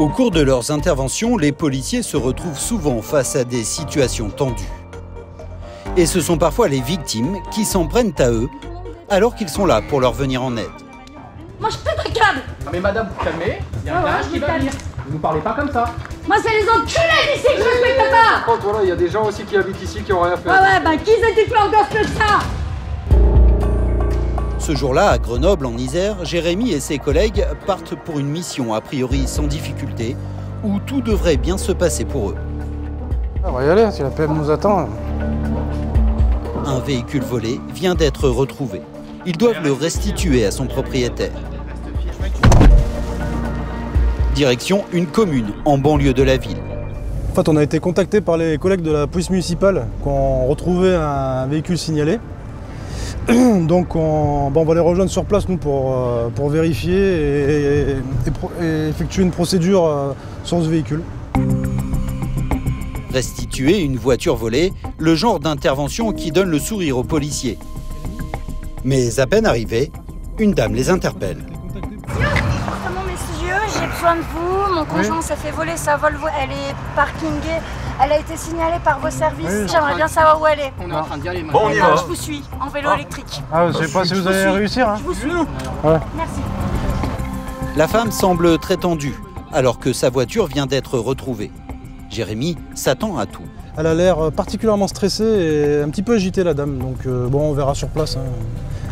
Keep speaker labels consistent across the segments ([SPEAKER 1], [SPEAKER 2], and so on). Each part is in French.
[SPEAKER 1] Au cours de leurs interventions, les policiers se retrouvent souvent face à des situations tendues. Et ce sont parfois les victimes qui s'en prennent à eux, alors qu'ils sont là pour leur venir en aide.
[SPEAKER 2] Moi je pète un câble.
[SPEAKER 3] Non mais madame, vous calmez, il y a un garage qui va venir. Vous nous parlez pas comme ça.
[SPEAKER 2] Moi c'est les enculés d'ici que je respecte pas.
[SPEAKER 4] Par contre voilà, il y a des gens aussi qui habitent ici qui ont rien fait.
[SPEAKER 2] Ouais, bah qui c'est qui fait encore plus que ça?
[SPEAKER 1] Ce jour-là, à Grenoble, en Isère, Jérémy et ses collègues partent pour une mission a priori sans difficulté, où tout devrait bien se passer pour eux.
[SPEAKER 4] On va y aller, si la PM nous attend.
[SPEAKER 1] Un véhicule volé vient d'être retrouvé. Ils doivent le restituer à son propriétaire. Direction une commune en banlieue de la ville.
[SPEAKER 5] En fait, on a été contacté par les collègues de la police municipale qui ont retrouvé un véhicule signalé. Donc on va les rejoindre sur place nous pour vérifier et effectuer une procédure sur ce véhicule.
[SPEAKER 1] Restituer une voiture volée, le genre d'intervention qui donne le sourire aux policiers. Mais à peine arrivés, une dame les interpelle.
[SPEAKER 6] Comment messieurs, j'ai besoin de vous, mon conjoint s'est fait voler sa Volvo, elle est parkingée, elle a été signalée par vos services, j'aimerais bien savoir où elle est.
[SPEAKER 3] On est en train d'y aller.
[SPEAKER 5] Bon, on y va.
[SPEAKER 6] Je vous suis, en vélo électrique.
[SPEAKER 5] Ah, je sais pas si vous allez réussir. Hein.
[SPEAKER 6] Je vous suis.
[SPEAKER 5] Ouais.
[SPEAKER 6] Merci.
[SPEAKER 1] La femme semble très tendue, alors que sa voiture vient d'être retrouvée. Jérémy s'attend à tout.
[SPEAKER 5] Elle a l'air particulièrement stressée et un petit peu agitée la dame, donc bon, on verra sur place. Hein.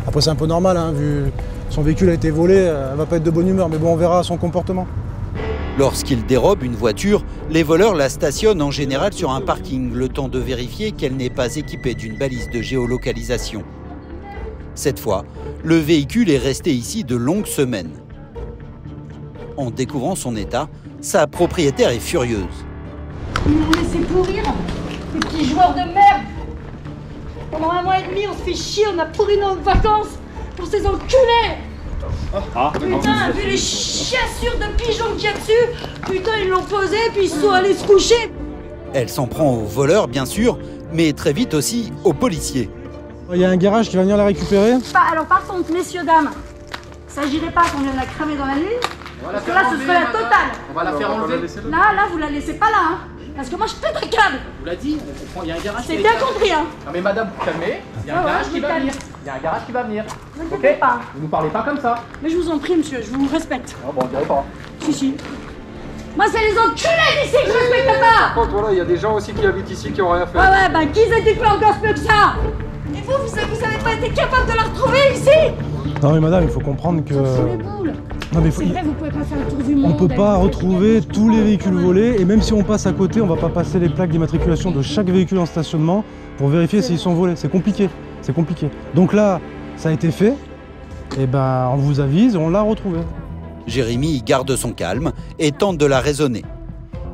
[SPEAKER 5] Après c'est un peu normal, hein, vu son véhicule a été volé, elle va pas être de bonne humeur, mais bon, on verra son comportement.
[SPEAKER 1] Lorsqu'ils dérobent une voiture, les voleurs la stationnent en général sur un parking, le temps de vérifier qu'elle n'est pas équipée d'une balise de géolocalisation. Cette fois, le véhicule est resté ici de longues semaines. En découvrant son état, sa propriétaire est furieuse.
[SPEAKER 2] Ils m'ont laissé pourrir, les petits joueurs de merde. Pendant 1 mois et demi, on se fait chier, on a pourri nos vacances pour ces enculés. Putain, vu les chiassures de pigeons qu'il y a dessus, putain, ils l'ont posé puis ils sont allés se coucher.
[SPEAKER 1] Elle s'en prend aux voleurs, bien sûr, mais très vite aussi aux policiers.
[SPEAKER 5] Il y a un garage qui va venir la récupérer.
[SPEAKER 2] Alors par contre, messieurs, dames, s'agirait pas qu'on vienne la cramer dans la nuit, parce que là, ce serait la totale.
[SPEAKER 3] On va la faire enlever.
[SPEAKER 2] Là, vous la laissez pas là, hein. Parce que moi je pète un câble.
[SPEAKER 3] Vous l'a dit, on comprend, il y a un garage.
[SPEAKER 2] C'est bien compris, hein.
[SPEAKER 3] Non mais madame, vous calmez, il y a un garage qui va venir. Il y a un garage qui va venir.
[SPEAKER 2] Ne vous inquiétez pas.
[SPEAKER 3] Vous nous parlez pas comme ça.
[SPEAKER 2] Mais je vous en prie, monsieur, je vous respecte.
[SPEAKER 3] Ah bon, on dirait pas.
[SPEAKER 2] Si. Moi, c'est les enculés d'ici que je respecte pas.
[SPEAKER 4] Par contre voilà, il y a des gens aussi qui habitent ici qui ont rien fait.
[SPEAKER 2] Ouais, bah qui c'est qui fait encore mieux que ça? Et vous avez pas été capable de la retrouver ici?
[SPEAKER 5] Non mais madame, il faut comprendre que...
[SPEAKER 2] Sur les boules.
[SPEAKER 5] Non, mais
[SPEAKER 2] C'est vrai, vous pouvez pas faire le tour du monde.
[SPEAKER 5] on peut pas retrouver tous les véhicules volés et même si on passe à côté, on va pas passer les plaques d'immatriculation de chaque véhicule en stationnement pour vérifier s'ils sont volés. C'est compliqué, c'est compliqué. Donc là, ça a été fait, et ben on vous avise et on l'a retrouvé.
[SPEAKER 1] Jérémy garde son calme et tente de la raisonner.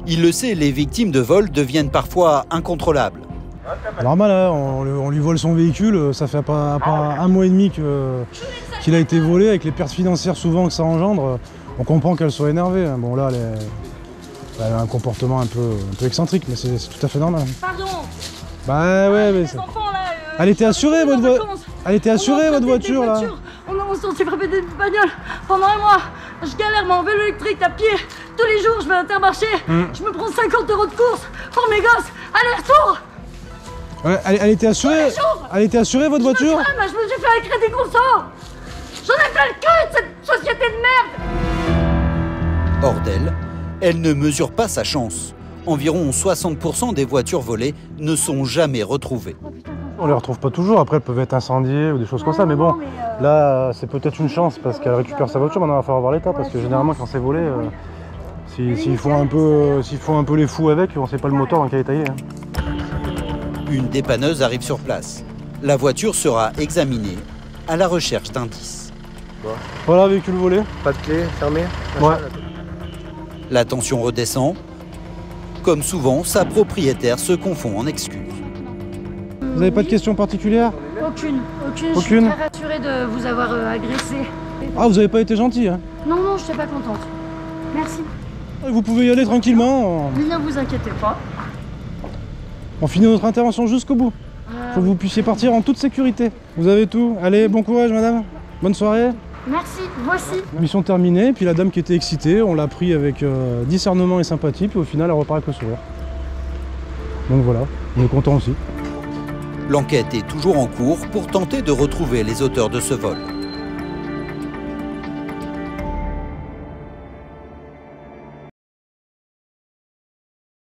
[SPEAKER 1] Il le sait, les victimes de vol deviennent parfois incontrôlables.
[SPEAKER 5] Normal, hein, on lui vole son véhicule, ça fait pas 1 mois et demi qu'il a été volé, avec les pertes financières souvent que ça engendre, on comprend qu'elle soit énervée. Bon là, elle a un comportement un peu excentrique, mais c'est tout à fait normal.
[SPEAKER 2] Pardon.
[SPEAKER 5] Bah ouais, mais
[SPEAKER 2] les enfants, là,
[SPEAKER 5] elle était assurée votre voiture. Elle était assurée votre voiture là.
[SPEAKER 2] On s'est frappé des bagnoles pendant 1 mois. Je galère, moi en vélo électrique à pied. Tous les jours, je vais à Intermarché. Je me prends 50 € de course pour mes gosses. Aller-retour.
[SPEAKER 5] Ouais, elle était assurée. Elle était assurée votre voiture.
[SPEAKER 2] Je me suis fait un crédit conso. J'en ai plein le cul de cette société de merde.
[SPEAKER 1] Hors d'elle, elle ne mesure pas sa chance. Environ 60% des voitures volées ne sont jamais retrouvées.
[SPEAKER 5] On les retrouve pas toujours, après elles peuvent être incendiées ou des choses comme ça, mais bon, là c'est peut-être une chance parce qu'elle récupère sa voiture, maintenant il va falloir voir l'état, parce que généralement quand c'est volé, s'ils font un peu les fous avec, on sait pas le moteur dans quel état il est. Hein.
[SPEAKER 1] Une dépanneuse arrive sur place. La voiture sera examinée à la recherche d'indices.
[SPEAKER 5] Voilà, véhicule volé.
[SPEAKER 4] Pas de clé, fermé.
[SPEAKER 5] Ouais.
[SPEAKER 1] La tension redescend. Comme souvent, sa propriétaire se confond en excuses.
[SPEAKER 5] Vous n'avez pas de questions particulières?
[SPEAKER 2] Aucune. Je
[SPEAKER 5] Aucune.
[SPEAKER 2] suis très rassurée de vous avoir agressé.
[SPEAKER 5] Ah, vous avez pas été gentil, hein?
[SPEAKER 2] Non, je suis pas contente. Merci.
[SPEAKER 5] Vous pouvez y aller tranquillement.
[SPEAKER 2] Ne vous inquiétez pas.
[SPEAKER 5] On finit notre intervention jusqu'au bout. Faut que vous puissiez partir en toute sécurité. Vous avez tout. Allez, bon courage, madame. Bonne soirée.
[SPEAKER 6] Merci, vous aussi.
[SPEAKER 5] Mission terminée, puis la dame qui était excitée, on l'a pris avec discernement et sympathie, puis au final elle repart avec le sourire. Donc voilà, on est content aussi.
[SPEAKER 1] L'enquête est toujours en cours pour tenter de retrouver les auteurs de ce vol.